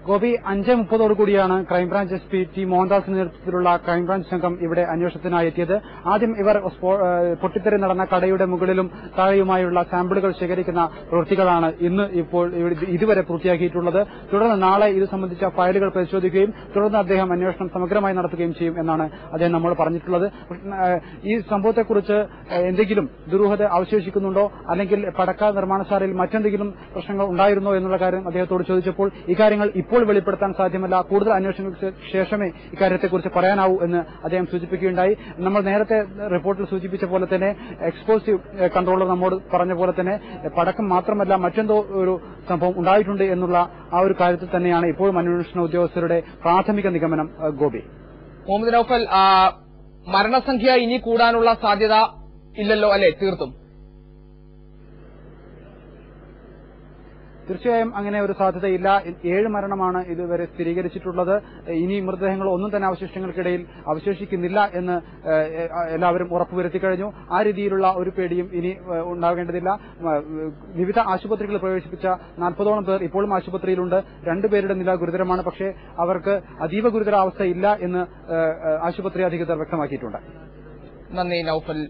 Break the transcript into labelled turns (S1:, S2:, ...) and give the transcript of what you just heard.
S1: ഗോപി 5:30 കൂടിയാണ് crime branch S P T മോഹൻദാസിന്റെ നേതൃത്വത്തിലുള്ള crime branch സംഘം ഇവിടെ അന്വേഷണത്തിനായി എത്തിയത്. ആദ്യം ഇവർ പൊട്ടിത്തെറി നടന്ന കടയുടെ മുകളിലും താഴെയുമായുള്ള സാമ്പിളുകൾ ശേഖരിക്കുന്ന പ്രവൃത്തികളാണ് ഇതുവരെ പൂർത്തിയാക്കിയിട്ടുള്ളത്. തുടർന്ന് നാളെ ഇത് സംബന്ധിച്ച ഫയലുകൾ പരിശോധിക്കുകയും തുടർന്ന് അദ്ദേഹം അന്വേഷണം സമഗ്രമായി നടത്തുകയും ചെയ്യും എന്നാണ് അദ്ദേഹം നമ്മൾ പറഞ്ഞിട്ടുള്ളത്. ഈ സംഭവത്തെക്കുറിച്ച് എന്തെങ്കിലും ദുരൂഹത അവശേഷിക്കുന്നുണ്ടോ, അല്ലെങ്കിൽ പടക്ക നിർമ്മാണശാലയിൽ മറ്റെന്തെങ്കിലും പ്രശ്നങ്ങൾ ഉണ്ടായിരുന്നോ എന്നുള്ള കാര്യം അദ്ദേഹത്തോട് ചോദിച്ചപ്പോൾ ഇക്കാര്യങ്ങൾ ഇപ്പോൾ വെളിപ്പെടുത്താൻ സാധ്യമല്ല, കൂടുതൽ അന്വേഷണങ്ങൾക്ക് ശേഷമേ ഇക്കാര്യത്തെക്കുറിച്ച് പറയാനാവൂ എന്ന് അദ്ദേഹം സൂചിപ്പിക്കുകയുണ്ടായി. നമ്മൾ നേരത്തെ റിപ്പോർട്ടിൽ സൂചിപ്പിച്ച പോലെ തന്നെ എക്സ്പ്ലോസീവ് കൺട്രോളർ നമ്മോട് പറഞ്ഞ പോലെ തന്നെ പടക്കം മാത്രമല്ല മറ്റെന്തോ ഒരു സംഭവം ഉണ്ടായിട്ടുണ്ട് എന്നുള്ള ആ ഒരു കാര്യത്തിൽ തന്നെയാണ് ഇപ്പോഴും അന്വേഷണ ഉദ്യോഗസ്ഥരുടെ പ്രാഥമിക നിഗമനം. ഗോപി,
S2: മുഹമ്മദ് നൌഫൽ, മരണസംഖ്യ ഇനി കൂടാനുള്ള സാധ്യത ഇല്ലല്ലോ അല്ലെ?
S1: തീർച്ചയായും അങ്ങനെ ഒരു സാധ്യതയില്ല. 7 മരണമാണ് ഇതുവരെ സ്ഥിരീകരിച്ചിട്ടുള്ളത്. ഇനി മൃതദേഹങ്ങൾ ഒന്നും തന്നെ അവശിഷ്ടങ്ങൾക്കിടയിൽ അവശേഷിക്കുന്നില്ല എന്ന് എല്ലാവരും ഉറപ്പുവരുത്തി കഴിഞ്ഞു. ആ രീതിയിലുള്ള ഒരു പേടിയും ഇനി ഉണ്ടാകേണ്ടതില്ല. വിവിധ ആശുപത്രികളിൽ പ്രവേശിപ്പിച്ച 40ഓളം പേർ ഇപ്പോഴും ആശുപത്രിയിലുണ്ട്. 2 പേരുടെ നില ഗുരുതരമാണ്. പക്ഷേ അവർക്ക് അതീവ ഗുരുതരാവസ്ഥയില്ല എന്ന് ആശുപത്രി അധികൃതർ വ്യക്തമാക്കിയിട്ടുണ്ട്.
S2: നന്ദി നൌഫൽ.